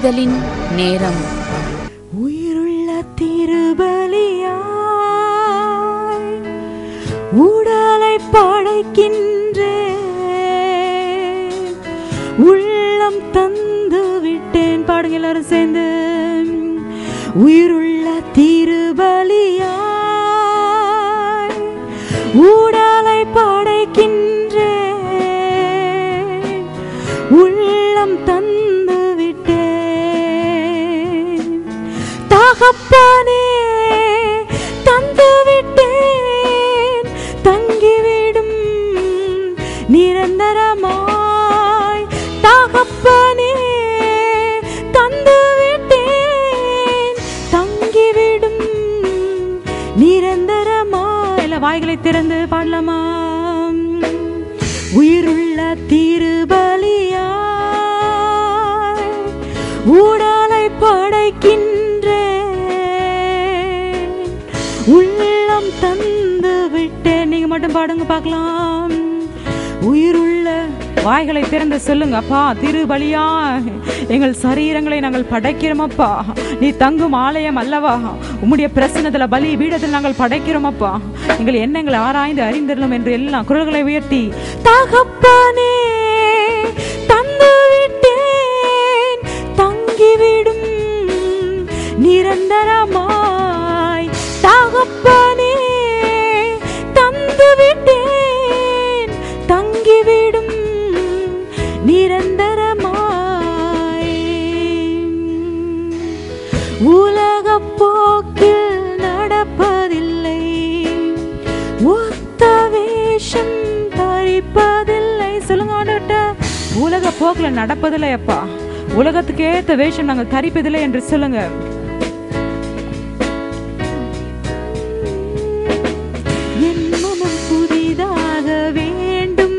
விடுதலின் நேரம். உயிருள்ள திருபலியாய் உடலை படைக்கின்றேன், உள்ளம் தந்து விட்டேன். பாடுங்க எல்லாரும் சேர்ந்து. உயிருள்ள திருபலியாய் உடலை படைக்கின்றேன், உள்ளம் தந்து விட்டேன். தகப்பனே தந்து விட்டேன், தங்கிவிடும் நிரந்தரமாய். தகப்பனே தந்து விட்டேன், தங்கிவிடும் நிரந்தரமாய். எல்லாம் வாய்களை திறந்து பாடலாமா? உயிருள்ள திருபலியாய் உடலை படைக்கின்றேன், உள்ளம் தந்து விட்டேன். நீங்க மட்டும் பாடுங்க பார்க்கலாம். உயிருள்ள வாய்களை திறந்து சொல்லுங்க. அப்பா, திருபலியா எங்கள் சரீரங்களை நாங்கள் படைக்கிறோமப்பா. நீ தங்கும் ஆலயம் அல்லவா? உம்முடைய பிரசன்னத்துல பலி பீடத்தில் நாங்கள் படைக்கிறோமப்பா. எங்கள் எண்ணங்களை ஆராய்ந்து அறிந்திரலும் என்று எல்லாம் குரல்களை உயர்த்தி, தகப்பனே தந்து விட்டேன், தங்கிவிடும் நிரந்தரமாய். தகப்பனே தந்து விட்டேன், தங்கிவிடும் நிரந்தரமாய். உலக போக்கில் நடப்பதில்லை, ஒத்த வேஷம் தரிப்பதில்லை. சொல்லுங்க ஆண்டவர்ட்ட, உலக போக்குல நடப்பதில்லை அப்பா, உலகத்துக்கு ஏத்த வேஷம் நாங்கள் தரிப்பதில்லை என்று சொல்லுங்க. என் மனம் புதிதாக வேண்டும்,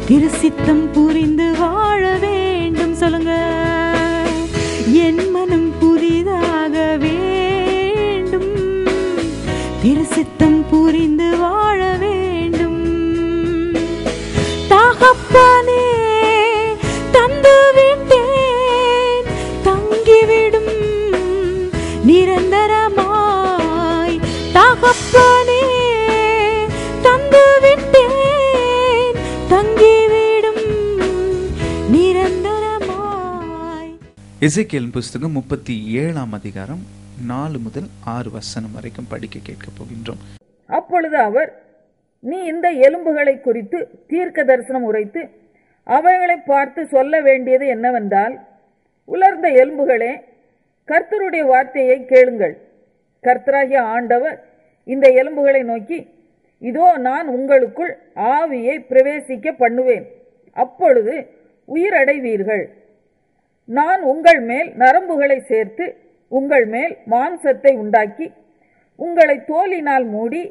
திருசித்தம் புரிந்து வாழ வேண்டும். சொல்லுங்க. என் மனம் புதிதாக வேண்டும், திருசித்தம் புரிந்து வாழ வேண்டும். தகப்பனே தந்து விட்டேன், தங்கிவிடும் நிரந்தரமாய். தகப்பனே தந்து விட்டேன், தங்கிவிடும் நிரந்தரமாய். எசேக்கியேல் புஸ்தகம் 37 அதிகாரம் 4 முதல் 6 வசனம் வரைக்கும் படிக்க கேட்க போகின்றோம். அப்பொழுது அவர், நீ இந்த எலும்புகளை குறித்து தீர்க்க தரிசனம் உரைத்து அவைகளை பார்த்து சொல்ல வேண்டியது என்னவென்றால், உலர்ந்த எலும்புகளே, கர்த்தருடைய வார்த்தையை கேளுங்கள். கர்த்தராகிய ஆண்டவர் இந்த எலும்புகளை நோக்கி, இதோ நான் உங்களுக்குள் ஆவியை பிரவேசிக்க பண்ணுவேன், அப்பொழுது உயிரடைவீர்கள். நான் உங்கள் மேல் நரம்புகளை சேர்த்து உங்கள் மேல் மாம்சத்தை உண்டாக்கி உங்களை தோலினால் மூடி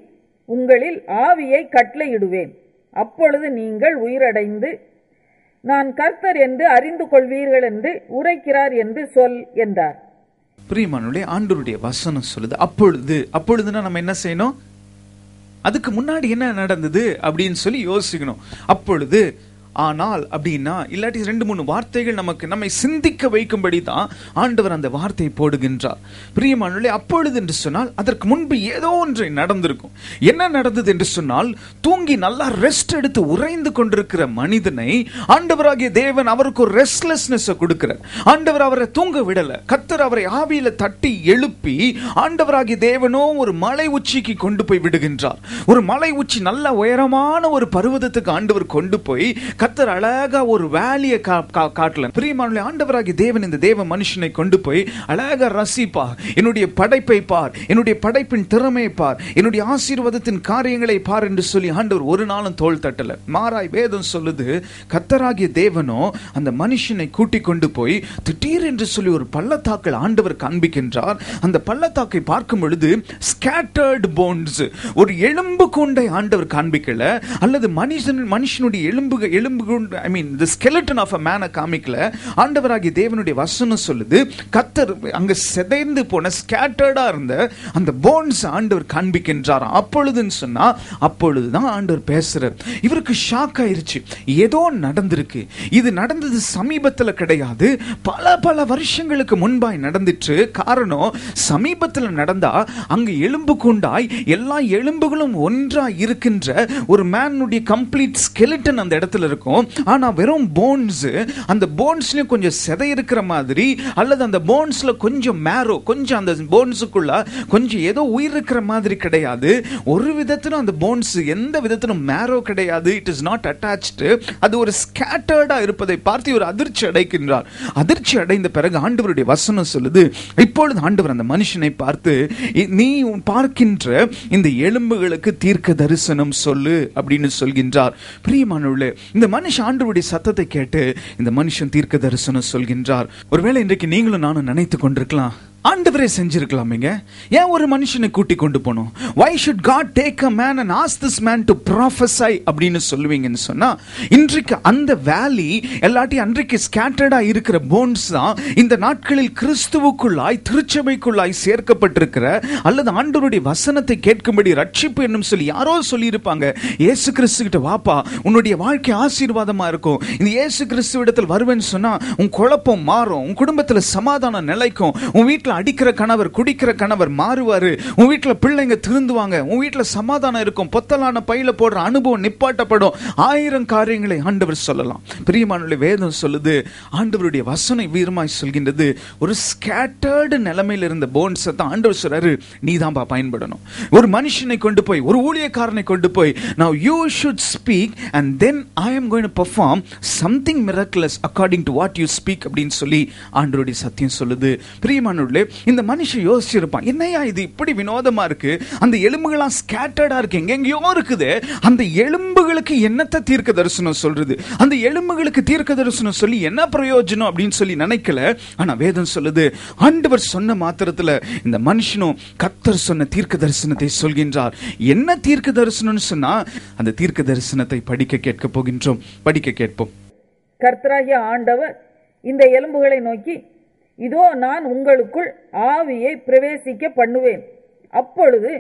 உங்களில் ஆவியை கட்டளையிடுவேன். அப்பொழுது நீங்கள் உயிரடைந்து நான் கர்த்தர் என்று அறிந்து கொள்வீர்கள் என்று உரைக்கிறார் என்று சொல் என்றார். பிரியமானவர்களே, ஆண்டவருடைய வசனம் சொல்லுது அப்பொழுதுனா நம்ம என்ன செய்யணும்? அதுக்கு முன்னாடி என்ன நடந்தது அப்படின்னு சொல்லி யோசிக்கணும். அப்பொழுது, ஆனால் அப்படின்னா இல்லாட்டி 2-3 வார்த்தைகள் நம்மை சிந்திக்க வைக்கும்படி தான் ஆண்டவர் அந்த வார்த்தையை போடுகின்றார். பிரியமானவர்களே, அப்பொழுது என்று சொன்னால் அதற்கு முன்பு ஏதோ ஒன்று நடந்திருக்கும். என்ன நடந்தது என்று சொன்னால், தூங்கி நல்லா ரெஸ்ட் எடுத்து உறைந்து கொண்டிருக்கிற மனிதனை ஆண்டவராகிய தேவன் அவருக்கு ஒரு ரெஸ்ட்லெஸ்னஸ் கொடுக்கிறார். ஆண்டவர் அவரை தூங்க விடல. கர்த்தர் அவரை ஆவியில தட்டி எழுப்பி ஆண்டவராகிய தேவனோ ஒரு மலை உச்சிக்கு கொண்டு போய் விடுகின்றார். ஒரு மலை உச்சி, நல்ல உயரமான ஒரு பர்வதத்துக்கு ஆண்டவர் கொண்டு போய் கர்த்தர் அழகா ஒரு வேலியை காட்டல. பிரியமானவர்களே, ஆண்டவராகிய தேவன் இந்த தேவ மனுஷனை கொண்டு போய் அழகா ரசிப்பார். என்னுடைய படைப்பை பார், என்னுடைய படைப்பின் திறமையை பார், என்னுடைய ஆசீர்வாதத்தின் காரியங்களை பார் என்று சொல்லி ஆண்டவர் ஒரு நாளும் தோள் தட்டல. மாறாய் வேதம் சொல்லுது, கர்த்தராகிய தேவனோ அந்த மனுஷனை கூட்டிக் கொண்டு போய் திடீர் என்று சொல்லி ஒரு பள்ளத்தாக்கில் ஆண்டவர் காண்பிக்கின்றார். அந்த பள்ளத்தாக்கை பார்க்கும் பொழுது ஸ்கேட்டர்டு போன்ஸ், ஒரு எலும்பு கூண்டை ஆண்டவர் காண்பிக்கல, அல்லது மனுஷனுடைய எலும்பு எலும்பு the skeleton of a man காமிக்கல. ஆண்டவராகிய தேவனுடைய வசனம் சொல்லுது, கர்த்தர் அங்க சிதைந்து போன ஸ்கேட்டர்டா இருந்த அந்த போன்ஸ் ஆண்டவர் காண்பிக்கின்றார். அப்பொழுதுன்னு சொன்னா அப்பொழுதுதான் ஆண்டவர் பேசுறார். இவருக்கு ஷாக் ஆயிருச்சு. ஏதோ நடந்திருக்கு. இது நடந்தது சமீபத்துல கிடையாது, பல வருஷங்களுக்கு முன்பாய் நடந்துச்சு. காரணம், சமீபத்துல நடந்தா அங்க எலும்பு கூண்டாய் எல்லா எலும்புகளும் ஒன்றா இருக்கின்ற ஒரு மேனுடைய கம்ப்ளீட் ஸ்கெலிட்டன் அந்த இடத்துல இருக்கும். ஆனா வெறும் போன்ஸ், அந்த போன்ஸ்லயும் கொஞ்சம் செதை இருக்கிற மாதிரி, அல்லது அந்த போன்ஸ்ல கொஞ்சம் மேரோ, கொஞ்சம் அந்த போன்ஸுக்குள்ள கொஞ்சம் ஏதோ உயிர் இருக்கிற மாதிரி கிடையாது. ஒரு விதத்திலும் அந்த போன்ஸ் எந்த விதத்திலும் மேரோ கிடையாது. It is not attached. அது ஒரு ஸ்கேட்டர்டா இருப்பதை பார்த்து ஒரு அதிர்ச்சி அடைக்கின்றார். அதிர்ச்சி அடைந்த பிறகு ஆண்டவருடைய வசனம் சொல்லுது, இப்பொழுது ஆண்டவர் அந்த மனுஷனை பார்த்து, நீ பார்க்கின்ற இந்த எலும்புகளுக்கு தீர்க்க தரிசனம் சொல்லு அப்படின்னு சொல்கின்றார். பிரியமானவர்களே, இந்த மனுஷன் ஆண்டவருடைய சத்தத்தை கேட்டு இந்த மனுஷன் தீர்க்க தரிசனம் சொல்கின்றார். ஒருவேளை இன்றைக்கு நீங்களும் நானும் நினைத்து கொண்டிருக்கலாம், ஆண்டவரே செஞ்சிருக்கலாமேங்க, ஏன் ஒரு மனுஷனை கூட்டி கொண்டு போனோம்? Why should God take a man and ask this man to prophesy அப்படின்னு சொல்லுவீங்கன்னு சொன்னா, இன்றைக்கு அந்த வேலி எல்லாத்தையும் அன்றைக்கு ஸ்கேட்டர்டா இருக்கிற போன்ஸ் தான் இந்த நாட்களில் கிறிஸ்துவுக்குள்ளாய் திருச்சபைக்குள்ளாய் சேர்க்கப்பட்டிருக்கிற, அல்லது ஆண்டவருடைய வசனத்தை கேட்கும்படி ரட்சிப்பு என்னும் சொல்லி யாரோ சொல்லி இருப்பாங்க. இயேசு கிறிஸ்து கிட்ட வாப்பா, உன்னுடைய வாழ்க்கை ஆசீர்வாதமா இருக்கும், இந்த இயேசு கிறிஸ்துவிடத்தில் வருவேன்னு சொன்னா உன் குழப்பம் மாறும், உன் குடும்பத்துல சமாதானம் நிலைக்கும், உன் வீட்டுல அடிக்கிற கணவர் குடிக்கிற கணவர் மாறுவாரு, உன் வீட்டுல பிள்ளைங்க திருந்துவாங்க, உன் வீட்டுல சமாதானம் இருக்கும், பொத்தலான பையில போடுற அனுபவம் நிப்பாட்டப்படும். 1000 காரியங்களை ஆண்டவர் சொல்லலாம். பிரியமானவர்களே, வேதம் சொல்லுது, ஆண்டவருடைய வசனம் வீரமாய் சொல்கின்றது, ஒரு ஸ்கேட்டர்டு நிலைமையில் இருந்த போன்ஸ் தான் ஆண்டவர் சொல்றாரு, நீ தான் பயன்படணும். ஒரு மனுஷனை கொண்டு போய், ஒரு ஊழியக்காரனை கொண்டு போய், now you should speak and then I am going to perform something miraculous according to what you speak அப்படின்னு சொல்லி ஆண்டவருடைய சத்தியம் சொல்லுது. பிரியமானவர்களே, இந்த மனுஷன் யோசிச்சிருப்பான், என்னையா இது இப்படி வினோதமா இருக்கு, அந்த எலும்புகளா ஸ்கேட்டர்டா இருக்கு, எங்கெங்கயோ இருக்குது, அந்த எலும்புகளுக்கு என்னத்த தீர்க்க தரிசனம் சொல்றது, அந்த எலும்புகளுக்கு தீர்க்க தரிசனம் சொல்லி என்ன பிரயோஜனம் அப்படின்னு சொல்லி நினைக்கல. ஆனா வேதம் சொல்லுது, ஆண்டவர் சொன்ன மாத்திரத்துல இந்த மனுஷனும் கர்த்தர் சொன்ன தீர்க்க தரிசனத்தை சொல்கின்றார். என்ன தீர்க்க தரிசனம்னு சொன்னா, அந்த தீர்க்க தரிசனத்தை படிக்க கேட்க போகின்றோம். படிக்க கேட்போம். கர்த்தராகிய ஆண்டவர் இந்த எலும்புகளை நோக்கி, இதோ நான் உங்களுக்குள் ஆவியை பிரவேசிக்க பண்ணுவேன், அப்பொழுது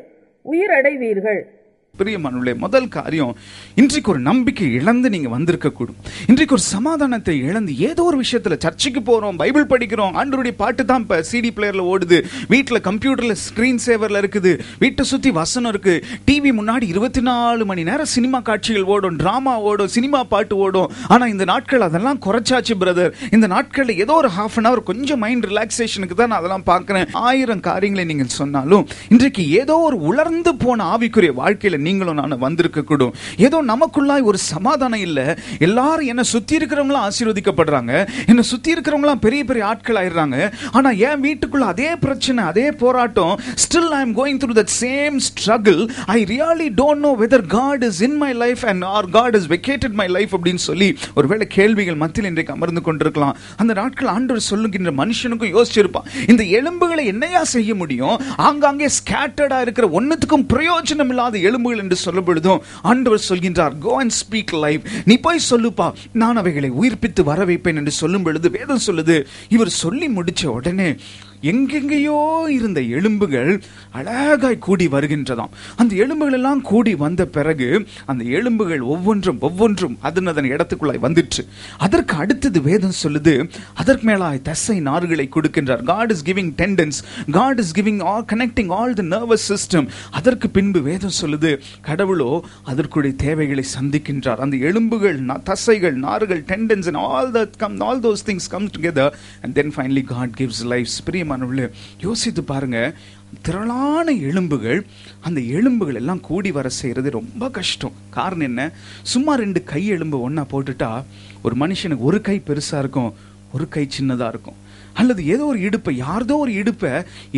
உயிரடைவீர்கள். பிரியமானவர்களே, முதல் காரியம், இன்றைக்கு ஒரு நம்பிக்கை இழந்து நீங்க வந்திருக்க கூடும். இன்றைக்கு ஒரு சமாதானத்தை இழந்து ஏதோ ஒரு விஷயத்துல, சர்ச்சுக்கு போறோம், பைபிள் படிக்கிறோம், ஆண்டவருடைய பாட்டு தான் இப்ப சிடி பிளேயர்ல ஓடுது, வீட்டுல கம்ப்யூட்டர்ல ஸ்கிரீன் சேவர்ல இருக்குது, வீட்டை சுத்தி வசனம் இருக்கு, டிவி முன்னாடி 24 மணி நேரம் சினிமா காட்சிகள் ஓடும், டிராமா ஓடும், சினிமா பாட்டு ஓடும். ஆனா இந்த நாட்கள் அதெல்லாம் குறைச்சாச்சு பிரதர். இந்த நாட்கள்ல ஏதோ ஒரு half an hour கொஞ்சம் மைண்ட் ரிலாக்ஸேஷனுக்கு தான் நான் அதெல்லாம் பார்க்கிறேன். 1000 காரியங்களை நீங்கள் சொன்னாலும் இன்றைக்கு ஏதோ ஒரு உலர்ந்து போன ஆவிக்குரிய வாழ்க்கையில நீங்களும் நான் வந்திருக்க கூடும். ஏதோ நமக்குள்ளாய் ஒரு சமாதானம் இல்ல. எல்லாரும் என்ன சுத்தி இருக்கிறவங்களும் ஆசீர்வதிக்கப்படுறாங்க, என்ன சுத்தி இருக்கிறவங்களாம் பெரிய பெரிய ஆட்கள் ஆயிடுறாங்க. ஆனா என் வீட்டுக்குள்ள அதே பிரச்சனை, அதே போராட்டம். Still I am going through that same struggle. I really don't know whether God is in my life and or God has vacated my life அப்படின்னு சொல்லி ஒருவேளை கேள்விகள் மத்தியில் இன்றைக்கு அமர்ந்து கொண்டிருக்கலாம். அந்த நாட்கள் ஆண்டவர் சொல்லுகின்ற மனுஷனுக்கும் யோசிச்சிருப்பான், இந்த எலும்புகளை என்னையா செய்ய முடியும்? ஆங்காங்கே ஸ்கேட்டர்டா இருக்கிற ஒன்னுத்துக்கும் பிரயோஜனம் இல்லாத எலும்புகள் என்று சொல்லும் பொழுதும் ஆண்டவர் சொல்கின்றார், go and speak life. நீ போய் சொல்லுப்பா, நான் அவைகளை உயிர்ப்பித்து வர வைப்பேன் என்று சொல்லும் பொழுது வேதம் சொல்லுது, இவர் சொல்லி முடிச்ச உடனே எங்கெங்கேயோ இருந்த எலும்புகள் அழகாய் கூடி வருகின்றதாம். அந்த எலும்புகள் எல்லாம் கூடி வந்த பிறகு அந்த எலும்புகள் ஒவ்வொன்றும் அதன் இடத்துக்குள்ளாய் வந்துச்சு. அதற்கு அடுத்தது வேதம் சொல்லுது, அதற்கு மேலாய் தசை நார்களை கொடுக்கின்றார். God is giving tendons, God is giving all, connecting all the nervous system. அதற்கு பின்பு வேதம் சொல்லுது, கடவுளோ அதற்குடைய தேவைகளை சந்திக்கின்றார். அந்த எலும்புகள், தசைகள், நார்கள், tendons and all those things come together and then finally God gives life. யோசித்து பாருங்க, திரளான எலும்புகள், அந்த எலும்புகள் எல்லாம் கூடி வர செய்யறது ரொம்ப கஷ்டம். காரணம் என்ன? சும்மா 2 கை எலும்பு ஒன்னா போட்டுட்டா ஒரு மனுஷனுக்கு ஒரு கை பெருசா இருக்கும், ஒரு கை சின்னதா இருக்கும். அல்லது ஏதோ ஒரு இடுப்பை, யாரதோ ஒரு இடுப்பை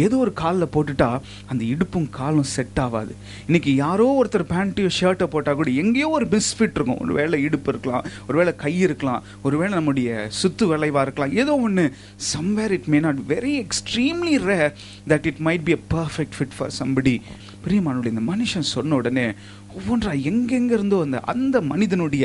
ஏதோ ஒரு காலில் போட்டுட்டா அந்த இடுப்பும் காலும் செட் ஆகாது. இன்னைக்கு யாரோ ஒருத்தர் பேண்ட்டையோ ஷர்ட்டை போட்டால் கூட எங்கேயோ ஒரு மிஸ்ஃபிட் இருக்கும். ஒரு வேளை இடுப்பு இருக்கலாம், ஒரு வேளை கை இருக்கலாம், ஒரு வேளை நம்முடைய சுத்து வளைவாக இருக்கலாம், ஏதோ ஒன்று. somewhere it may not, very extremely rare that it might be a perfect fit for somebody. பிரியமானவர்களே, இந்த மனுஷன் சொன்ன உடனே ஒவ்வொன்றா எங்கெங்க இருந்தோ அந்த மனிதனுடைய,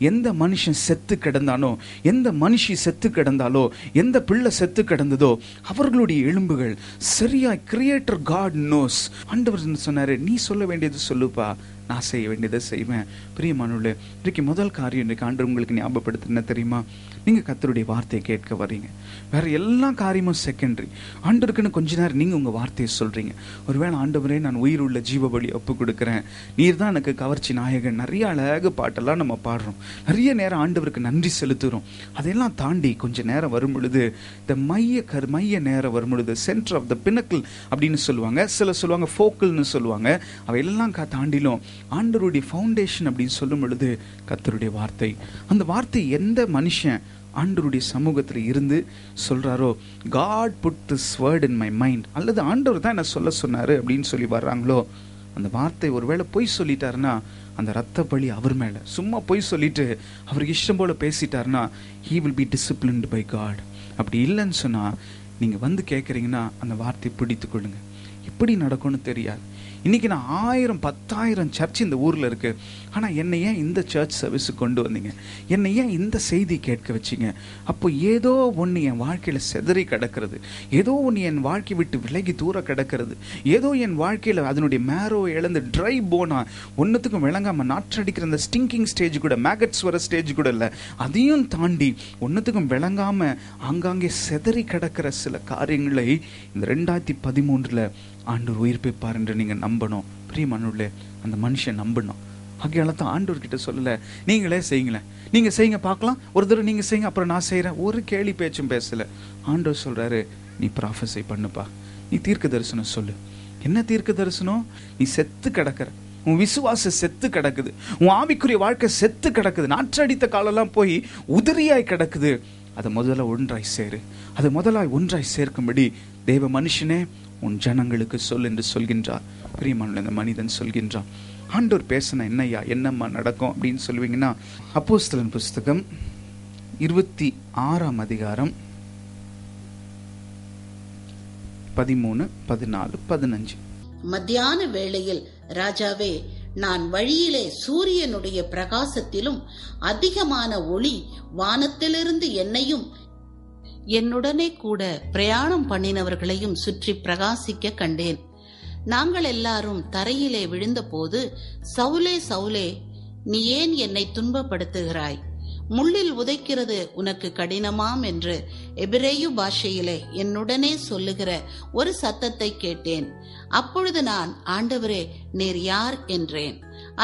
எந்த மனுஷன் செத்து கிடந்தானோ, எந்த மனுஷி செத்து கிடந்தாலோ, எந்த பிள்ளை செத்து கிடந்ததோ அவர்களுடைய எலும்புகள் சரியாய் கிரியேட்டர் காட் நோஸ். ஆண்டவர் சொன்னாரு, நீ சொல்ல வேண்டியது சொல்லுப்பா, நான் செய்ய வேண்டியதை செய்வேன். பிரியமானவர்களே, இன்றைக்கு முதல் காரியம் இன்றைக்கு ஆண்டவர் உங்களுக்கு ஞாபகப்படுத்துன தெரியுமா? நீங்க கர்த்தருடைய வார்த்தையை கேட்க வர்றீங்க. வேற எல்லா காரியமும் செகண்டரி. ஆண்டவருக்குன்னு கொஞ்ச நேரம் நீங்க உங்க வார்த்தையை சொல்றீங்க. ஒருவேளை ஆண்டவரே, நான் உயிர் உள்ள ஜீவ பலி ஒப்பு கொடுக்கிறேன், நீர் தான் எனக்கு கவர்ச்சி நாயகன். நிறைய அழகு பாட்டெல்லாம் நம்ம பாடுறோம், நிறைய நேரம் ஆண்டவருக்கு நன்றி செலுத்துறோம். அதெல்லாம் தாண்டி கொஞ்ச நேரம் வரும் பொழுது, இந்த மைய நேரம் வரும் பொழுது, சென்டர் ஆஃப் த பினக்கிள் அப்படின்னு சொல்லுவாங்க, சில சொல்லுவாங்க ஃபோக்கல்னு சொல்லுவாங்க. அவையெல்லாம் தாண்டிலும் ஆண்டவருடைய ஃபவுண்டேஷன் அப்படின்னு சொல்லும் பொழுது கர்த்தருடைய வார்த்தை. அந்த வார்த்தை எந்த மனுஷன் ஆண்டவருடைய சமூகத்தில் இருந்து சொல்றாரோ, God put this word in my mind, அல்லது ஆண்டவர் தான் என்ன சொல்ல சொன்னாரு அப்படின்னு சொல்லி வர்றாங்களோ, அந்த வார்த்தை ஒருவேளை பொய் சொல்லிட்டாருன்னா அந்த ரத்த பலி அவர் மேல. சும்மா பொய் சொல்லிட்டு அவருக்கு இஷ்டம் போல பேசிட்டாருன்னா he will be disciplined by God. அப்படி இல்லைன்னு சொன்னா நீங்க வந்து கேட்குறீங்கன்னா அந்த வார்த்தையை பிடித்து கொள்ளுங்க. எப்படி நடக்கும்னு தெரியாது. இன்னைக்கு நான் 1000 10,000 சர்ச் இந்த ஊர்ல இருக்கு. ஆனா என்னை ஏன் இந்த சர்ச் சர்வீஸுக்கு கொண்டு வந்தீங்க? என்னை ஏன் இந்த செய்தி கேட்க வச்சிங்க? அப்போ ஏதோ ஒன்று என் வாழ்க்கையில செதறி கிடக்கிறது, ஏதோ ஒன்று என் வாழ்க்கை விட்டு விலகி தூர கிடக்கிறது, ஏதோ என் வாழ்க்கையில அதனுடைய மேரோ இழந்து ட்ரை போனா ஒன்னுத்துக்கும் விளங்காம நாற்றடிக்கிற அந்த ஸ்டிங்கிங் ஸ்டேஜ் கூட, மேகட்ஸ் வர ஸ்டேஜ் கூட இல்லை, அதையும் தாண்டி ஒன்னுத்துக்கும் விளங்காம ஆங்காங்கே செதறி கிடக்கிற சில காரியங்களை இந்த 2013 ஆண்டவர் உயிர்ப்பிப்பார் என்று நீங்க நம்பணும். பிரியமானவர்களே, அந்த மனுஷன் நம்பணும். ஆகையால தான் ஆண்டவர் கிட்ட சொல்லல, நீங்களே செய்யுங்களேன், நீங்க செய்யுங்க பார்க்கலாம், ஒரு தடவை நீங்க செய்யுங்க, அப்புறம் நான் செய்யறேன். ஒரு கேலி பேச்சும் பேசல. ஆண்டவர் சொல்றாரு, நீ ப்ராஃபஸை பண்ணுப்பா, நீ தீர்க்க தரிசனம் சொல்லு. என்ன தீர்க்க தரிசனம்? நீ செத்து கிடக்கிற, உன் விசுவாச செத்து கிடக்குது, உன் ஆவிக்குரிய வாழ்க்கை செத்து கிடக்குது, நாற்றடித்த காலெல்லாம் போய் உதிரியாய் கிடக்குது. அதை முதல்ல ஒன்றாய் சேரு. அதை முதலாய் ஒன்றாய் சேர்க்கும்படி தேவ மனுஷனே உன் ஜனங்களுக்கு சொல் என்று சொல்கின்றார். பிரியமான இந்த மனிதன் சொல்கின்றான். ஆண்டவர் பேசின என்னையா என்னம்மா நடக்கும் அப்படின்னு சொல்லுவீங்கன்னா, அப்போஸ்தலன் புஸ்தகம் 26ஆம் அதிகாரம் 13, 14, 15. மத்தியான வேளையில், ராஜாவே, நான் வழியிலே சூரியனுடைய பிரகாசத்திலும் அதிகமான ஒளி வானத்திலிருந்து என்னையும் என்னுடனே கூட பிரயாணம் பண்ணினவர்களையும் சுற்றி பிரகாசிக்க கண்டேன். நாங்கள் எல்லாரும் தரையிலே விழுந்த போது, சவுலே சவுலே, நீ ஏன் என்னை துன்பப்படுத்துகிறாய்? முள்ளில் உதைக்கிறது உனக்கு கடினமாம் என்று எபிரேயு பாஷையிலே என்னுடனே சொல்லுகிற ஒரு சத்தத்தை கேட்டேன். அப்பொழுது நான், ஆண்டவரே, நீர் யார் என்றேன்.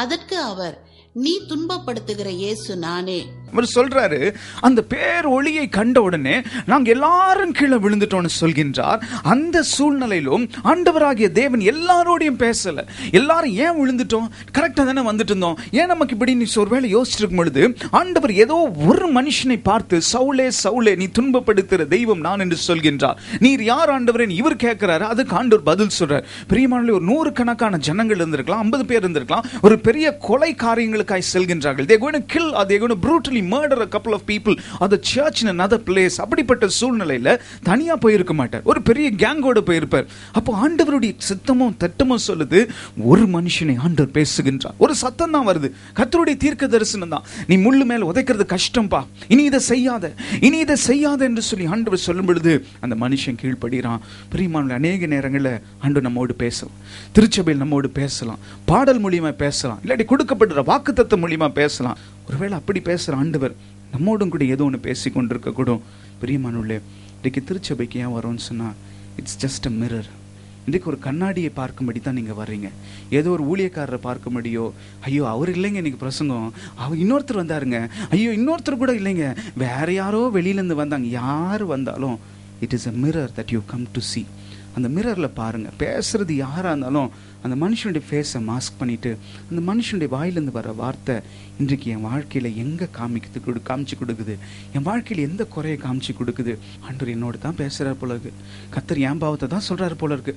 அதற்கு அவர், நீ துன்பப்படுத்துகிற இயேசு நானே. அவர் சொல்றாரு, அந்த பேர் ஒளியை கண்ட உடனே நாங்க எல்லாரும் கீழே விழுந்துட்டோம்னு சொல்கின்றார். அந்த சூழ்நிலையிலும் ஆண்டவராகிய தேவன் எல்லாரோடையும் பேசல. எல்லாரும் ஏன் விழுந்துட்டோம்? கரெக்டா தானே வந்துட்டு இருந்தோம், ஏன் நமக்கு இப்படி ஒருவேளை யோசிச்சிட்டு இருக்கும் பொழுது ஆண்டவர் ஏதோ ஒரு மனுஷனை பார்த்து, சவுலே சவுலே, நீ துன்பப்படுத்துகிற தெய்வம் நான் என்று சொல்கின்றார். நீர் யார் ஆண்டவரே இவர் கேட்கிறாரு. அதுக்கு ஆண்டவர் பதில் சொல்றார். பிரியமானவர்களே, ஒரு 100 கணக்கான ஜனங்கள் இருந்திருக்கலாம், 50 பேர் இருந்திருக்கலாம். ஒரு பெரிய கொலை காரியங்களுக்காய் செல்கின்றார்கள். They're going to kill or they're going to brutally murder a couple of people or the church in another place. அப்படிப்பட்ட சூழ்நிலையில தனியா போயிருக்க மாட்டார், ஒரு பெரிய கேங்கோட போயிருப்பார். அப்போ ஆண்டவருடைய சித்தமும் திட்டமும் சொல்லுது, ஒரு மனுஷனை ஆண்டவர் பேசுகின்றார். ஒரு சத்தம் தான் வருது, கர்த்தருடைய தீர்க்க தரிசனம் தான். நீ முள்ளு மேல உதைக்கிறது கஷ்டம்பா, இனி இதை செய்யாத, இனி இதை செய்யாத என்று சொல்லி ஆண்டவர் சொல்லும் பொழுது அந்த மனுஷன் கீழ்ப்படுகிறான். பிரியமானவர்களே, அநேக நேரங்களில் ஆண்டவர் நம்மோடு பேசலாம், திருச்சபையில் நம்மோடு பேசலாம், பாடல் மூலியமா பேசலாம், இல்லாட்டி கொடுக்கப்படுற வாக்குத்தத்தம் மூலியமா பேசலாம். ஒருவேளை அப்படி பேசுற ஆண்டவர் நம்மோடும் கூட ஏதோ ஒன்று பேசி கொண்டிருக்க கூடும். பிரியமானவர்களே, இன்றைக்கு திருச்சபைக்கு ஏன் வரோம்னு சொன்னா, இட்ஸ் ஜஸ்ட் அ மிரர். இன்றைக்கு ஒரு கண்ணாடியை பார்க்கும்படி தான் நீங்கள் வர்றீங்க. ஏதோ ஒரு ஊழியக்காரரை பார்க்கும்படியோ, ஐயோ அவர் இல்லைங்க இன்னைக்கு பிரசங்கம், அவர் இன்னொருத்தர் வந்தாருங்க, ஐயோ இன்னொருத்தர் கூட இல்லைங்க, வேற யாரோ வெளியிலேருந்து வந்தாங்க. யார் வந்தாலும் it is a mirror that you come to see. அந்த மிரரில் பாருங்கள், பேசுகிறது யாராக இருந்தாலும் அந்த மனுஷனுடைய ஃபேஸை மாஸ்க் பண்ணிவிட்டு அந்த மனுஷனுடைய வாயிலேருந்து வர வார்த்தை இன்றைக்கு என் வாழ்க்கையில் எங்கே காமிச்சு கொடுக்குது, என் வாழ்க்கையில் எந்த குறையை காமிச்சு கொடுக்குது. ஆண்டவர் என்னோடு தான் பேசுகிறார் போல இருக்கு, கர்த்தர் என் பாவத்தை தான் சொல்கிறாரு போல இருக்கு,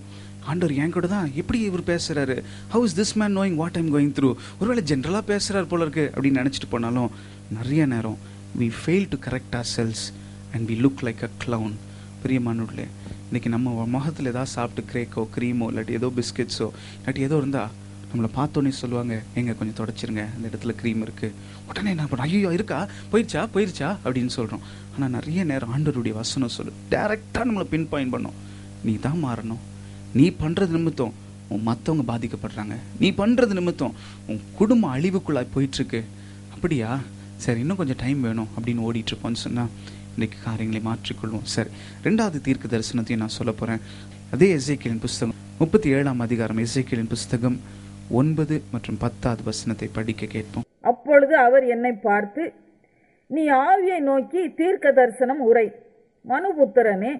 ஆண்டவர் என் கூட தான் எப்படி இவர் பேசுகிறாரு, how is this man knowing what I'm going through, ஒருவேளை ஜென்ரலாக பேசுகிறார் போல இருக்கு அப்படின்னு நினச்சிட்டு போனாலும் நிறைய நேரம் we fail to correct ourselves and we look like a clown. பிரியமானவர்களே, இன்னைக்கு நம்ம முகத்தில் ஏதாவது சாப்பிட்டு கிரேக்கோ க்ரீமோ இல்லாட்டி ஏதோ பிஸ்கெட்ஸோ இல்லாட்டி ஏதோ இருந்தால் நம்மளை பார்த்தோன்னே சொல்லுவாங்க, எங்கே கொஞ்சம் தொடச்சிருங்க, அந்த இடத்துல க்ரீம் இருக்குது. உடனே என்ன பண்ணுறோம், ஐயோ இருக்கா, போயிடுச்சா அப்படின்னு சொல்கிறோம். ஆனால் நிறைய நேரம் ஆண்டவருடைய வசனம் சொல்லு டைரெக்டாக நம்மளை பின் பாயிண்ட் பண்ணோம். நீ தான் மாறணும். நீ பண்ணுறது நிமித்தம் உன் மற்றவங்க பாதிக்கப்படுறாங்க. நீ பண்ணுறது நிமித்தம் உன் குடும்பம் அழிவுக்குள்ளாய் போயிட்டுருக்கு. அப்படியா, சரி இன்னும் கொஞ்சம் டைம் வேணும் அப்படின்னு ஓடிட்டுருப்போன்னு சொன்னால் இன்றைக்கி காரியங்களை மாற்றிக்கொள்வோம். சரி, 2வது தீர்க்க தரிசனத்தையும் நான் சொல்ல போகிறேன். அதே எசேக்கியேலின் புஸ்தகம் 37ஆம் அதிகாரம், எசேக்கியேலின் புஸ்தகம் 9 மற்றும் 10வது வசனத்தை படிக்க கேட்போம். அப்பொழுது அவர் என்னை பார்த்து, நீ ஆவியை நோக்கி தீர்க்க தரிசனம் உரை. மனுபுத்திரனே,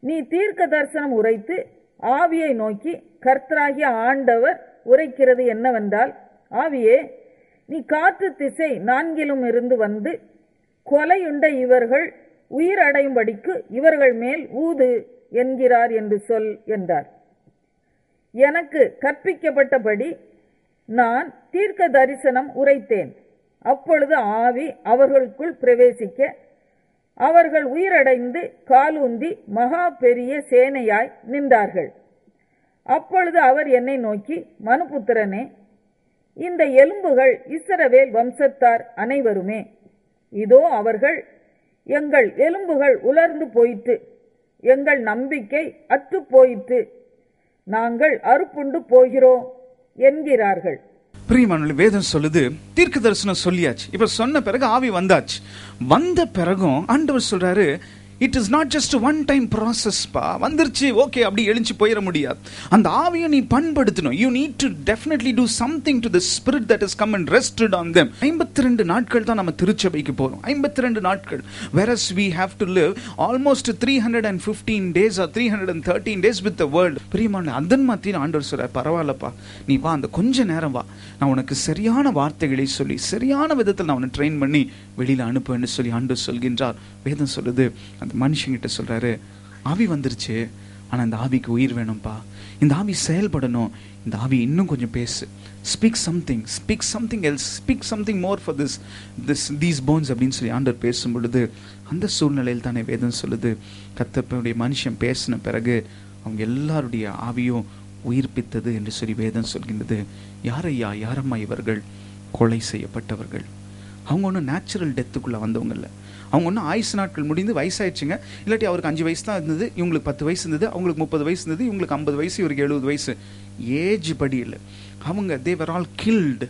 நீ தீர்க்க தரிசனம் உரைத்து ஆவியை நோக்கி கர்த்தராகிய ஆண்டவர் உரைக்கிறது என்னவென்றால், ஆவியே, நீ காற்று திசை 4லும் இருந்து வந்து கொலையுண்ட இவர்கள் உயிரடையும்படிக்கு இவர்கள் மேல் ஊது என்கிறார் என்று சொல் என்றார். எனக்கு கற்பிக்கப்பட்டபடி நான் தீர்க்க தரிசனம் உரைத்தேன். அப்பொழுது ஆவி அவர்களுக்குள் பிரவேசிக்க அவர்கள் உயிரடைந்து காலூந்தி மகா பெரிய சேனையாய் நின்றார்கள். அப்பொழுது அவர் என்னை நோக்கி, மனுபுத்திரனே, இந்த எலும்புகள் இஸ்ரவேல் வம்சத்தார் அனைவருமே. இதோ அவர்கள், எங்கள் எலும்புகள் உலர்ந்து போயிற்று, எங்கள் நம்பிக்கை அற்று போயிற்று, நாங்கள் அறுப்புண்டு போகிறோம் என்கிறார்கள். பிரியமானவர்களே, வேதம் சொல்லுது தீர்க்க தரிசனம் சொல்லியாச்சு. இப்ப சொன்ன பிறகு ஆவி வந்தாச்சு. வந்த பிறகும் ஆண்டவர் சொல்றாரு, it is not just one time process பா. வந்துருச்சு ஓகே அப்படி எழுந்து போயிட முடியாது. அந்த ஆவியை நீ பண்படுத்தணும். You need to definitely do something to the spirit that has come and rested on them. 52 நாட்கள் தான் நம்ம திருச்சபைக்கு போறோம். 52 நாட்கள். whereas we have to live almost 315 days or 313 days with the world. பிரியமான அதன் மத்தியில் ஆண்டவர் சொல்றார், பரவாயில்லப்பா, நீ வா, அந்த கொஞ்ச நேரம் வா, நான் உனக்கு சரியான வார்த்தைகளை சொல்லி சரியான விதத்தில் நான் உன்னை ட்ரெயின் பண்ணி வெளியில அனுப்புன்னு சொல்லி ஆண்டவர் சொல்கின்றார். வேதம் சொல்லுது, அந்த மனுஷங்கிட்ட சொல்றாரு, ஆவி வந்துருச்சு, ஆனா இந்த ஆவிக்கு உயிர் வேணும்பா, இந்த ஆவி செயல்படணும், இந்த ஆவி இன்னும் கொஞ்சம் பேசு, speak something else, speak something more for these bones அப்படின்னு சொல்லி ஆண்டவர் பேசும் பொழுது அந்த சூழ்நிலையில் தானே வேதம் சொல்லுது, கர்த்தருடைய மனுஷன் பேசின பிறகு அவங்க எல்லாருடைய ஆவியும் உயிர்ப்பித்தது என்று சொல்லி வேதம் சொல்கின்றது. யாரம்மா இவர்கள்? கொலை செய்யப்பட்டவர்கள். அவங்க ஒன்றும் நேச்சுரல் டெத்துக்குள்ளே வந்தவங்க இல்லை. அவங்க ஒன்றும் ஆயுசு நாட்கள் முடிந்து வயசாயிடுச்சுங்க. இல்லாட்டி அவருக்கு 5 வயசு தான் இருந்தது, இவங்களுக்கு 10 வயசு இருந்தது, அவங்களுக்கு 30 வயசு இருந்தது, இவங்களுக்கு 50 வயசு, இவருக்கு 70 வயசு. ஏஜ் படி இல்லை. அவங்க they were all killed.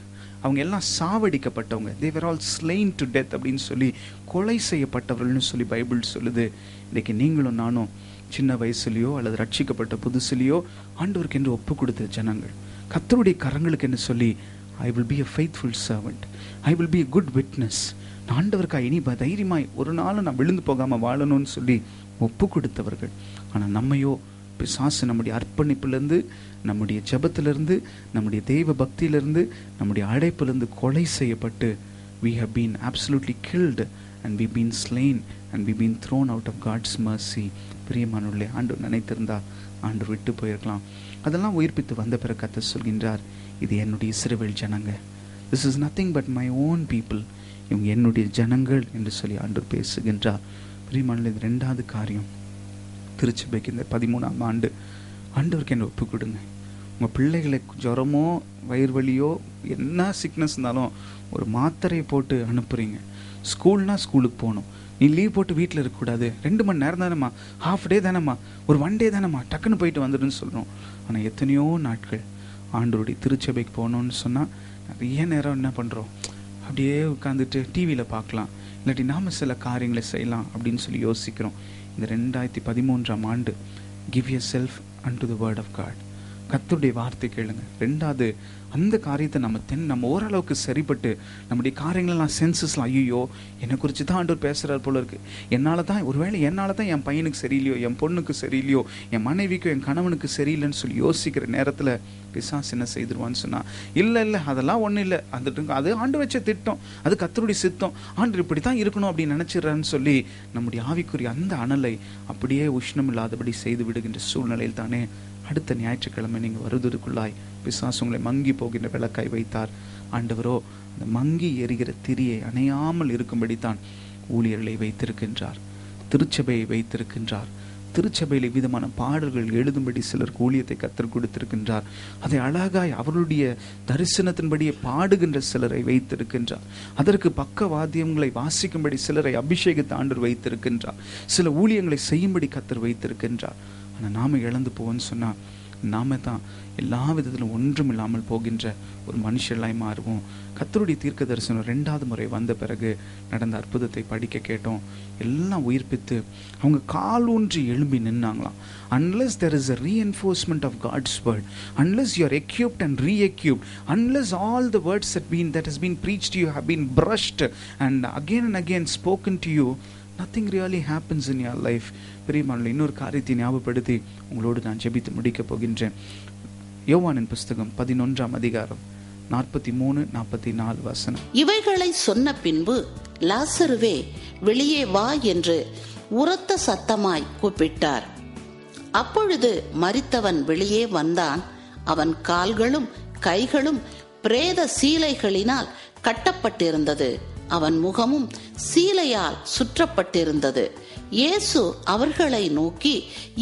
அவங்க எல்லாம் சாவடிக்கப்பட்டவங்க. they were all slain to death அப்படின்னு சொல்லி கொலை செய்யப்பட்டவர்கள்னு சொல்லி பைபிள் சொல்லுது. இன்றைக்கி நீங்களும் நானும் சின்ன வயசுலையோ அல்லது ரட்சிக்கப்பட்ட புதுசுலையோ ஆண்டவருக்கு என்று ஒப்பு கொடுத்த ஜனங்கள், கர்த்தருடைய கரங்களுக்கு என்று சொல்லி I will be a faithful servant, I will be a good witness, நான் ஆண்டவருக்காக இனி தைரியமாய் ஒரு நாளும் நான் விழுந்து போகாமல் வாழணும்னு சொல்லி ஒப்பு கொடுத்தவர்கள். ஆனால் நம்மையோ பிசாசு நம்முடைய அர்ப்பணிப்பிலிருந்து, நம்முடைய ஜெபத்திலிருந்து, நம்முடைய தெய்வ பக்தியிலிருந்து, நம்முடைய அழைப்பிலிருந்து கொலை செய்யப்பட்டு we have been absolutely killed and we've been slain and we've been thrown out of God's mercy. பிரியமானவர்களே, ஆண்டவர் நினைத்திருந்தா ஆண்டவர் விட்டு போயிருக்கலாம். அதெல்லாம் உயிர்ப்பித்து வந்த பிறகு கர்த்தர் சொல்கின்றார், இது என்னுடைய இஸ்ரவேல் ஜனங்க, this is nothing but my own people, இவங்க என்னுடைய ஜனங்கள் என்று சொல்லி ஆண்டவர் பேசுகின்றார். பிரியமானவர்களே, இது 2வது காரியம். திருச்சபைக்கு இந்த 13ஆம் ஆண்டு ஆண்டவருக்கு என்ன ஒப்பு கொடுங்க. உங்கள் பிள்ளைகளை ஜுரமோ வயிறு வலியோ என்ன சிக்னஸ் இருந்தாலும் ஒரு மாத்திரையை போட்டு அனுப்புகிறீங்க. ஸ்கூல்னா ஸ்கூலுக்கு போகணும், நீ லீவ் போட்டு வீட்டில் இருக்கக்கூடாது. 2 மணி நேரம் தானேம்மா, ஹாஃப் டே தானேம்மா, ஒரு 1 டே தானேம்மா, டக்குன்னு போயிட்டு வந்துடுன்னு சொல்கிறோம். ஆனால் எத்தனையோ நாட்கள் ஆண்டவருடைய திருச்சபைக்கு போகணுன்னு சொன்னால் நிறைய நேரம் என்ன பண்ணுறோம், அப்படியே உட்காந்துட்டு டிவியில் பார்க்கலாம், இல்லாட்டி நாம் சில காரியங்களை செய்யலாம் அப்படின்னு சொல்லி யோசிக்கிறோம். இந்த 2013ஆம் ஆண்டு give yourself unto the word of God. கர்த்தருடைய வார்த்தை கேளுங்க. 2வது, அந்த காரியத்தை நம்ம ஓரளவுக்கு சரிப்பட்டு நம்முடைய காரியங்கள்லாம் சென்சஸ்லாம், ஐயோ என்னை குறித்து தான் ஆண்டவர் பேசுகிறார் போல இருக்குது, என்னால் தான், ஒருவேளை என்னால் தான் என் பையனுக்கு சரியில்லையோ, என் பொண்ணுக்கு சரியில்லையோ, என் மனைவிக்கோ என் கணவனுக்கு சரியில்லைன்னு சொல்லி யோசிக்கிற நேரத்தில் பிசாசு என்ன செய்திருவான்னு சொன்னால், இல்லை அதெல்லாம் ஒன்றும் இல்லை, அது ஆண்டு வச்ச திட்டம், அது கர்த்தருடைய சித்தம், ஆண்டு இப்படி தான் இருக்கணும் அப்படின்னு நினச்சிடுறான்னு சொல்லி நம்முடைய ஆவிக்குரிய அந்த அனலை அப்படியே உஷ்ணம் இல்லாதபடி செய்து விடுகின்ற சூழ்நிலையில் தானே அடுத்த ஞாயிற்றுக்கிழமை நீங்கள் வருவதற்குள்ளாய் பிசாசு உங்களை மங்கி போகின்ற விளக்காய் வைத்தார். ஆண்டவரோ அந்த மங்கி எரிகிற திரியை அணையாமல் இருக்கும்படித்தான் ஊழியர்களை வைத்திருக்கின்றார், திருச்சபையை வைத்திருக்கின்றார், திருச்சபையில விதமான பாடல்கள் எழுதும்படி சிலருக்கு ஊழியத்தை கத்தர் கொடுத்திருக்கின்றார். அதை அழகாய் அவருடைய தரிசனத்தின்படியே பாடுகின்ற சிலரை வைத்திருக்கின்றார். அதற்கு பக்க வாத்தியங்களை வாசிக்கும்படி சிலரை அபிஷேகத்தை ஆண்டவர் வைத்திருக்கின்றார். சில ஊழியங்களை செய்யும்படி கத்தர் வைத்திருக்கின்றார். ஆனால் நாம இழந்து போவோன்னு சொன்னா நாம தான் எல்லா விதத்திலும் ஒன்றும் இல்லாமல் போகின்ற ஒரு மனுஷர்களாய் மாறுவோம். கர்த்தருடைய தீர்க்க தரிசனம் 2வது முறை வந்த பிறகு நடந்த அற்புதத்தை படிக்க கேட்டோம். எல்லாம் உயிர்ப்பித்து அவங்க கால் ஊன்றி எழும்பி நின்னாங்களாம். Unless there is a reinforcement of God's word, unless you are equipped and re-equipped, unless all the words that has been preached to you have been brushed and again spoken to you, nothing really happens in your life. பிரியமானவர்களே, இன்னொரு காரியத்தை ஞாபகப்படுத்தி உங்களோடு நான் ஜெபித்து முடிக்க போகின்றேன். யோவானின் புஸ்தகம் 11ஆம் அதிகாரம் 43-44 வசனம். இவைகளை சொன்ன பின்பு லாசருவே வெளியே வா என்று உரத்த சத்தமாய் கூப்பிட்டார். அப்பொழுது மரித்தவன் வெளியே வந்தான். அவன் கால்களும் கைகளும் பிரேத சீலைகளினால் கட்டப்பட்டிருந்தது. அவன் முகமும் சீலையால் சுற்றப்பட்டிருந்தது. இயேசு அவர்களை நோக்கி,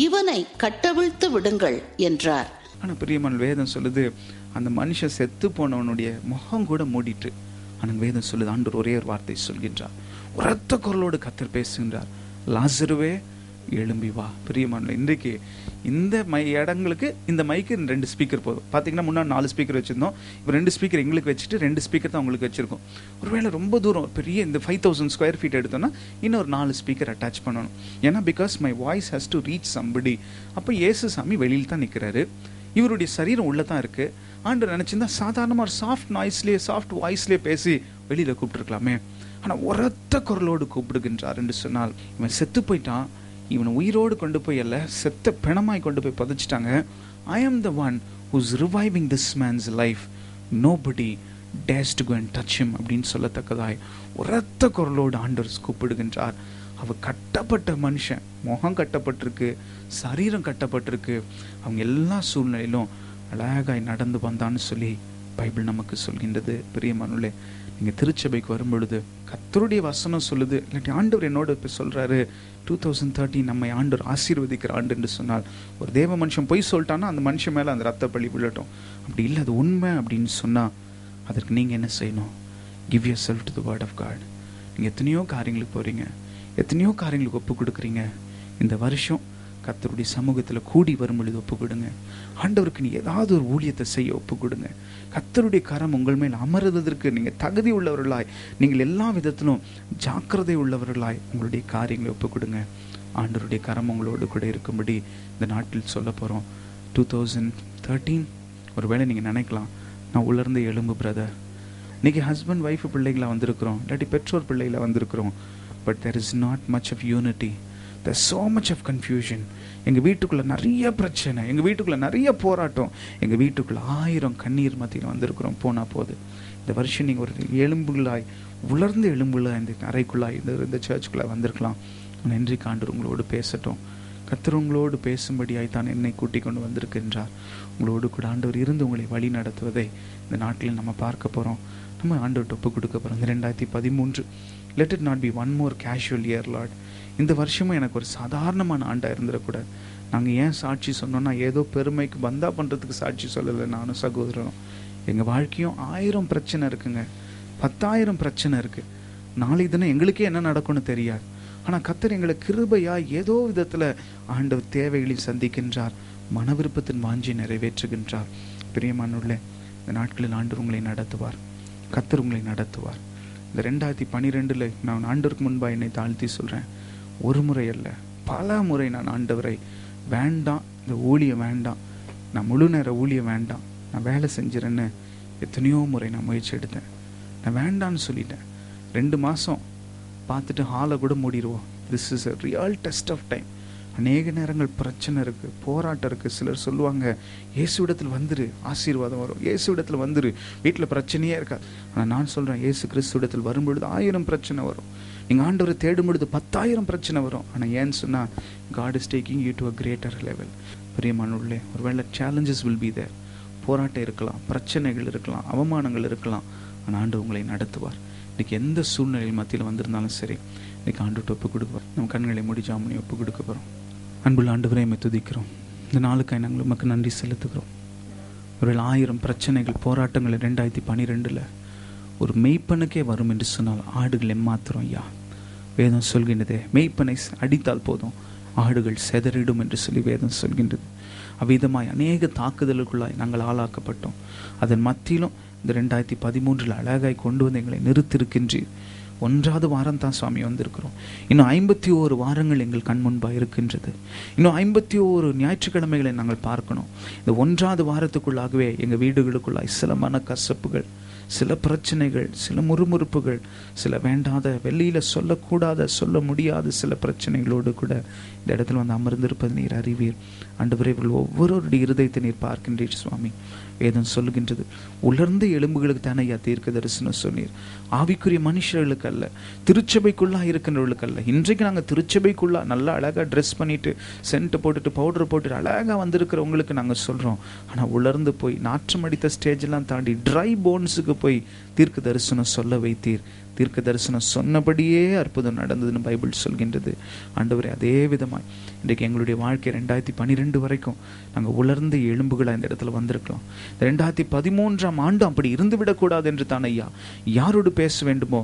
இவனை கட்டவிழ்த்து விடுங்கள் என்றார். ஆனா பிரியமான வேதம் சொல்லுது, அந்த மனுஷன் செத்து போனவனுடைய முகம் கூட மூடிட்டு. ஆனால் வேதம் சொல்லுது, ஆண்டவர் ஒரே ஒரு வார்த்தை சொல்கின்றார். உரத்த குரலோடு கர்த்தர் பேசுகின்றார், லாசருவே எழும்பி வா. பிரியமான இன்றைக்கு இந்த இடங்களுக்கு இந்த மைக்கு 2 ஸ்பீக்கர் போதும். பார்த்தீங்கன்னா முன்னாடி 4 ஸ்பீக்கர் வச்சுருந்தோம். இப்போ 2 ஸ்பீக்கர் எங்களுக்கு வச்சுட்டு 2 ஸ்பீக்கர் தான் உங்களுக்கு வச்சுருக்கோம். ஒருவேளை ரொம்ப தூரம் பெரிய இந்த 5000 ஸ்கொயர் ஃபீட் எடுத்தோன்னா இன்னொரு 4 ஸ்பீக்கர் அட்டாச் பண்ணணும். ஏன்னா because my voice has to reach somebody. அப்போ இயேசு சாமி வெளியில் தான் நிற்கிறாரு, இவருடைய சரீரம் உள்ள தான் இருக்குது. ஆண்டவர் நினச்சிருந்தா சாதாரணமாக ஒரு சாஃப்ட் வாய்ஸ்லேயே பேசி வெளியில் கூப்பிட்டுருக்கலாமே. ஆனால் உரத்த குரலோடு கூப்பிடுகின்றார் என்று சொன்னால், இவன் செத்து போயிட்டான், இவனை உயிரோடு கொண்டு போய் அல்ல செத்த பிணமாய் கொண்டு போய் புதைச்சிட்டாங்க. I am the one who's reviving this man's life. Nobody dares to go and touch him அப்படின்னு சொல்லத்தக்கதாய் உரத்த குரலோடு ஆண்டவர் கூப்பிடுகின்றார். அவர் கட்டப்பட்ட மனுஷன், முகம் கட்டப்பட்டிருக்கு, சரீரம் கட்டப்பட்டிருக்கு. அவங்க எல்லா சூழ்நிலையிலும் அழகாய் நடந்து வந்தான்னு சொல்லி பைபிள் நமக்கு சொல்கின்றது. பிரியமானவர்களே, நீங்கள் திருச்சபைக்கு வரும்பொழுது கர்த்தருடைய வசனம் சொல்லுது, இல்லாட்டி ஆண்டவர் என்னோட இப்போ சொல்கிறாரு, 2013 நம்மை ஆண்டவர் ஆசீர்வதிக்கிற ஆண்டு என்று சொன்னால், ஒரு தேவ மனுஷன் பொய் சொல்லிட்டான்னா அந்த மனுஷன் மேலே அந்த ரத்த பழி விழட்டும். அப்படி இல்லை, அது உண்மை அப்படின்னு சொன்னால் அதற்கு நீங்கள் என்ன செய்யணும்? Give yourself to the word of God. நீங்கள் எத்தனையோ காரியங்களுக்கு போகிறீங்க, எத்தனையோ காரியங்களுக்கு ஒப்பு கொடுக்குறீங்க. இந்த வருஷம் கர்த்தருடைய சமூகத்தில் கூடி வரும் பொழுது ஒப்பு கொடுங்க. ஆண்டவருக்கு நீ ஏதாவது ஒரு ஊழியத்தை செய்ய ஒப்பு கொடுங்க. கர்த்தருடைய கரம் உங்கள் மேல் அமர்வதற்கு நீங்கள் தகுதி உள்ளவர்களாய், நீங்கள் எல்லா விதத்திலும் ஜாக்கிரதை உள்ளவர்களாய் உங்களுடைய காரியங்களை ஒப்பு கொடுங்க. ஆண்டவருடைய கரம் உங்களோடு கூட இருக்கும்படி இந்த நாட்டில் சொல்ல போகிறோம். 2013 ஒருவேளை நீங்கள் நினைக்கலாம், நான் உலர்ந்து எலும்பு பிரதர், இன்றைக்கி ஹஸ்பண்ட் ஒய்ஃபு பிள்ளைகளாக வந்திருக்கிறோம், இல்லாட்டி பெற்றோர் பிள்ளைகளாக வந்திருக்கிறோம். But there is not much of unity. There's so much of confusion. எங்கள் வீட்டுக்குள்ளே நிறைய பிரச்சனை, எங்கள் வீட்டுக்குள்ளே நிறைய போராட்டம், எங்கள் வீட்டுக்குள்ளே 1000 கண்ணீர் மத்தியில் வந்திருக்கிறோம். போனால் போது இந்த வருஷம் நீங்கள் ஒரு எலும்புகளாய், உலர்ந்த எலும்புகளாய் இந்த அறைக்குள்ளாய் இந்த சர்ச்சுக்குள்ளே வந்திருக்கலாம். இன்றைக்கு ஆண்டவர் உங்களோடு பேசட்டும். கர்த்தர் உங்களோடு பேசும்படியாய் தான் என்னை கூட்டிக் கொண்டு வந்திருக்கின்றார். உங்களோடு கூட ஆண்டவர் இருந்து உங்களை வழி நடத்துவதை இந்த நாட்டில் நம்ம பார்க்க போகிறோம். நம்ம ஆண்டவர்கிட்ட ஒப்பு கொடுக்க போகிறோம். 2013 let it not be one more casual year, Lord. இந்த வருஷமும் எனக்கு ஒரு சாதாரணமான ஆண்டாக இருந்துடக்கூடாது. நாங்கள் ஏன் சாட்சி சொன்னோன்னா, ஏதோ பெருமைக்கு பந்தா பண்ணுறதுக்கு சாட்சி சொல்லலை. நானும் சகோதரனும் எங்கள் வாழ்க்கையும் 1000 பிரச்சனை இருக்குங்க, 10,000 பிரச்சனை இருக்குது. நாளைக்கு தினம் எங்களுக்கே என்ன நடக்கும்னு தெரியாது. ஆனால் கர்த்தர் எங்களை கிருபையாக ஏதோ விதத்தில் ஆண்டவர் தேவைகளை சந்திக்கின்றார், மன விருப்பத்தின் வாஞ்சி நிறைவேற்றுகின்றார். பிரியமானவர்களே, இந்த நாட்களில் ஆண்டவர் உங்களை நடத்துவார், கர்த்தர் உங்களை நடத்துவார். இந்த 2012 நான் ஆண்டவருக்கு முன்பாக என்னை தாழ்த்தி சொல்கிறேன், ஒரு முறை அல்ல பல முறை நான் ஆண்டவரை வேண்டாம், இந்த ஊழியம் வேண்டாம், நான் முழு நேர ஊழியம் வேண்டாம், நான் வேலை செஞ்சிடறேன்னு எத்தனையோ முறை நான் முயற்சி எடுத்தேன். நான் வேண்டான்னு சொல்லிட்டேன். 2 மாதம் பார்த்துட்டு ஹாலை கூட மூடிடுவோம். This is a real test of time. அநேக நேரங்கள் பிரச்சனை இருக்குது, போராட்டம் இருக்குது. சிலர் சொல்லுவாங்க, இயேசுவிடத்தில் வந்துரு ஆசீர்வாதம் வரும், இயேசுவிடத்தில் வந்துரு வீட்டில் பிரச்சனையே இருக்காது. ஆனால் நான் சொல்கிறேன், இயேசு கிறிஸ்துவிடத்தில் வரும்பொழுது 1000 பிரச்சனை வரும். நீங்கள் ஆண்டவரை தேடும் பொழுது 10,000 பிரச்சனை வரும். ஆனால் ஏன்னு சொன்னால், God is taking you to a greater level. பிரியமானவர்களே, ஒருவேளை challenges will be there. போராட்டம் இருக்கலாம், பிரச்சனைகள் இருக்கலாம், அவமானங்கள் இருக்கலாம். ஆனால் ஆண்டவர் உங்களை நடத்துவார். இன்றைக்கி எந்த சூழ்நிலையில் மத்தியில் வந்திருந்தாலும் சரி, இன்றைக்கி ஆண்டவர்கிட்ட ஒப்பு கொடுப்பார். நம்ம கண்களை மூடி ஜெபம் பண்ணி ஒப்பு கொடுக்க போகிறோம். அன்புள்ள ஆண்டவரே, உம்மை துதிக்கிறோம். இந்த நாளுக்காய் நாங்கள் உமக்கு நன்றி செலுத்துகிறோம். ஒரு 1000 பிரச்சனைகள், போராட்டங்கள் 2012 ஒரு மெய்ப்பனுக்கே வரும் என்று சொன்னால் ஆடுகள் எம்மாத்திரம் ஐயா. வேதம் சொல்கின்றதே, மெய்ப்பனை அடித்தால் போதும் ஆடுகள் செதறிடும் என்று சொல்லி வேதம் சொல்கின்றது. அவ்விதமாய் அநேக தாக்குதலுக்குள்ளாய் நாங்கள் ஆளாக்கப்பட்டோம். அதன் மத்தியிலும் இந்த 2013 அழகாய் கொண்டு வந்து எங்களை நிறுத்திருக்கின்றீர். 1வது வாரம் தான் சுவாமி வந்திருக்கிறோம். இன்னும் 51 வாரங்கள் எங்கள் கண் முன்பாக இருக்கின்றது. இன்னும் 51 ஞாயிற்றுக்கிழமைகளை நாங்கள் பார்க்கணும். இந்த 1வது வாரத்துக்குள்ளாகவே எங்கள் வீடுகளுக்குள்ளாய் சில மனக்கசப்புகள், சில பிரச்சனைகள், சில முறுமுறுப்புகள், சில வேண்டாத வெளியில சொல்லக்கூடாத சொல்ல முடியாத சில பிரச்சனைகளோடு கூட இந்த இடத்துல வந்து அமர்ந்திருப்பது நீர் அறிவீர். ஆண்டவரே, ஒவ்வொருவருடைய இருதயத்தை நீர் பார்க்கின்றீர் சுவாமி. வேதம் சொல்லுகின்றது, உலர்ந்த எலும்புகளுக்கு தானே ஐயா தீர்க்க தரிசனம் சொன்னீர். ஆவிக்குரிய மனுஷர்களுக்கு அல்ல, திருச்சபைக்குள்ளா இருக்கின்றவர்களுக்கு அல்ல. இன்றைக்கு நாங்கள் திருச்சபைக்குள்ளா நல்லா அழகாக ட்ரெஸ் பண்ணிட்டு சென்ட் போட்டுட்டு பவுடர் போட்டுட்டு அழகாக வந்திருக்கிறவங்களுக்கு நாங்கள் சொல்கிறோம். ஆனால் உலர்ந்து போய் நாற்றம் அடித்த ஸ்டேஜெல்லாம் தாண்டி ட்ரை போன்ஸுக்கு போய் தீர்க்க தரிசனம் சொல்ல வைத்தீர். தீர்க்க தரிசனம் சொன்னபடியே அற்புதம் நடந்ததுன்னு பைபிள் சொல்கின்றது. ஆண்டவரே, அதே விதமாய் இன்றைக்கு எங்களுடைய வாழ்க்கை 2012 வரைக்கும் நாங்கள் உலர்ந்த எலும்புகளாக இந்த இடத்துல வந்திருக்கலாம். 2013ஆம் ஆண்டு அப்படி இருந்துவிடக்கூடாது என்று தான் ஐயா யாரோடு பேச வேண்டுமோ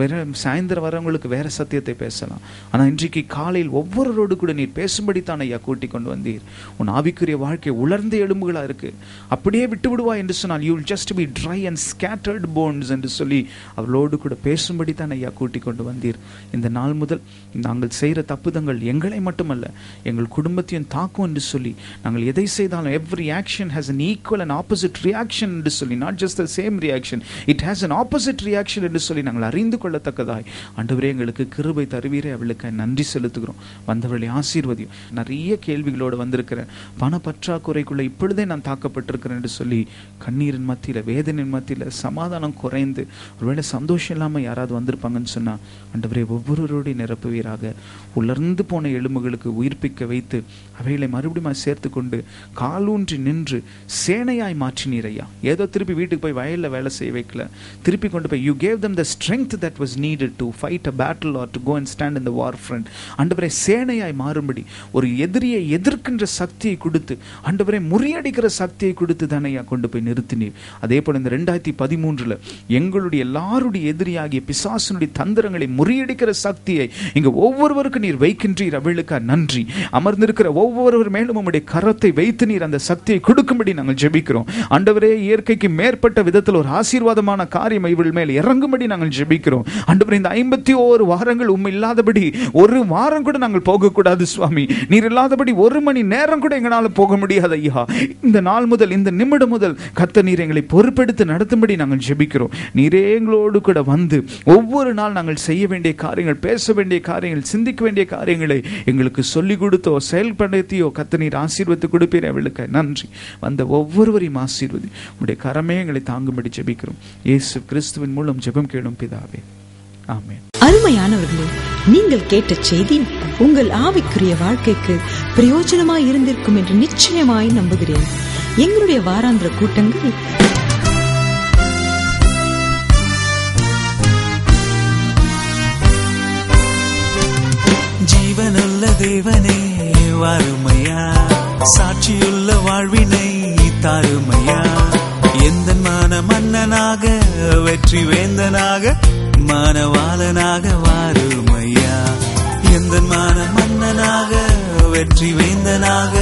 வேற சாயந்தரம் வரவங்களுக்கு வேற சத்தியத்தை பேசலாம். ஆனால் இன்றைக்கு காலையில் ஒவ்வொருவரோடு கூட நீர் பேசும்படி தான் ஐயா கூட்டி கொண்டு வந்தீர். உன் ஆவிக்குரிய வாழ்க்கை உலர்ந்த எலும்புகளா இருக்கு, அப்படியே விட்டு விடுவா என்று சொன்னால் you will just be dry and scattered bones என்று சொல்லி அவர்களோடு கூட பேசும்படி தான் ஐயா கூட்டி கொண்டு வந்தீர். இந்த நாள் முதல் நாங்கள் செய்கிற தப்புதங்கள் எங்களை மட்டுமல்ல எங்கள் குடும்பத்தையும் தாக்கும் என்று சொல்லி நாங்கள் எதை செய்தாலும் every action has an equal and opposite reaction என்று சொல்லி, not just the same reaction, it has an opposite reaction என்று சொல்லி நாங்கள் அறிந்து கொள்ளத்தக்கதாய் ஆண்டவரே எங்களுக்கு கிருபை தருவீரே. அவளுக்கு நன்றி செலுத்துகிறோம். வந்தவர்களை ஆசீர்வதியும். நிறைய கேள்விகளோடு வந்திருக்கிறேன், பண பற்றாக்குறைக்குள்ள இப்பொழுதே நான் தாக்கப்பட்டிருக்கிறேன் என்று சொல்லி கண்ணீரின் மத்தியில், வேதனையின் மத்தியில் சமாதானம் குறைந்து ஒருவேளை சந்தோஷம் இல்லாமல் யாராவது வந்திருப்பாங்கன்னு சொன்னா ஆண்டவரே ஒவ்வொருவரோடு நிரப்புவீராக. உலர்ந்து போன எலும்புகளுக்கு உயிர்ப்பிக்க வைத்து அவைகளை மறுபடியும் சேர்த்து கொண்டு காலூன்றி நின்று சேனையாய் மாற்றினீர் ஐயா. ஏதோ திருப்பி வீட்டுக்கு போய் வயலில் வேலை செய்ய வைக்கல, திருப்பி கொண்டு போய் you gave them the strength that was needed to fight a battle or to go and stand in the war front. ஆண்டவரே, சேனையாய் மாறும்படி ஒரு எதிரியை எதிர்க்கின்ற சக்தியை கொடுத்து, ஆண்டவரே முறியடிக்கிற சக்தியை கொடுத்து தானையா கொண்டு போய் நிறுத்தினீர். அதே போல இந்த 2013 எங்களுடைய எல்லாருடைய எதிரியாகிய பிசாசனுடைய தந்திரங்களை முறியடிக்கிற சக்தியை இங்க ஒவ்வொருவருக்கும் நீர் வைக்கின்றீர். அவளுக்கு நன்றி. அமர்ந்திருக்கிற ஒவ்வொருவர் மேலும் உம்முடைய கரத்தை வைத்து நீர் அந்த சக்தியை கொடுக்கும்படி நாங்கள் ஜெபிக்கிறோம். ஆண்டவரே, இயற்கைக்கு மேற்பட்ட விதத்தில் ஒரு ஆசீர்வாதமான காரியம் இவள் மேல் இறங்கும்படி நாங்கள் ஜெபிக்கிறோம். ஆண்டவரே, இந்த 51 வாரங்கள் உம்மை இல்லாதபடி ஒரு வாரம் கூட நாங்கள் போகக்கூடாது சுவாமி. நீர் இல்லாதபடி ஒரு மணி நேரம் கூட எங்களால் போக முடியாது ஐயா. இந்த நாள் முதல், இந்த நிமிடம் முதல் கர்த்தர் நீர் எங்களை பொறுப்பெடுத்து நடத்தும்படி நாங்கள் ஜெபிக்கிறோம். நீரே எங்களோடு கூட வந்து ஒவ்வொரு நாள் நாங்கள் செய்ய வேண்டிய காரியங்கள், பேச வேண்டிய காரியங்கள், சிந்திக்க வேண்டிய காரியங்களை எங்களுக்கு சொல்லிக் கொடுத்தோ செயல்படுத்தியோ கர்த்தர் நீர் ஆசீர்வதித்து கொடுப்பீர். அவளுக்கு நன்றி. வந்த ஒவ்வொருவரையும் ஆசீர்வதி. உடைய கரமே எங்களை தாங்கும்படி ஜெபிக்கிறோம். இயேசு கிறிஸ்துவின் மூலம் ஜெபம் கேளும் பிதாவே, ஆமென். அருமையானவர்களே, நீங்கள் கேட்ட செய்தி உங்கள் ஆவிக்குரிய வாழ்க்கைக்கு பிரயோஜனமாய் இருந்திருக்கும் என்று நிச்சயமாய் நம்புகிறேன். எங்களுடைய வாராந்திர கூட்டங்கள் ஜீவனுள்ள தேவனே வாருமையா, சாட்சியுள்ள வாழ்வினை தாருமையா. எந்த மான மன்னனாக, வெற்றி வேந்தனாக, மானவாளனாக வாருமையா. எந்த மான மன்னனாக, வெற்றி வேந்தனாக,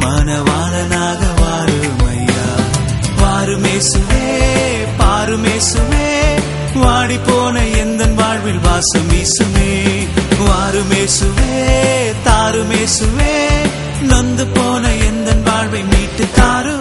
மானவாளனாக வாருமையா. வாருமேசுவே, பாருமேசுவே, வாடி போன எந்த வாழ்வில் வாசம் வீசுமே. வாருமேசுவே, தாருமேசுவே, நொந்து போன எந்த வாழ்வை மீட்டு தாரு.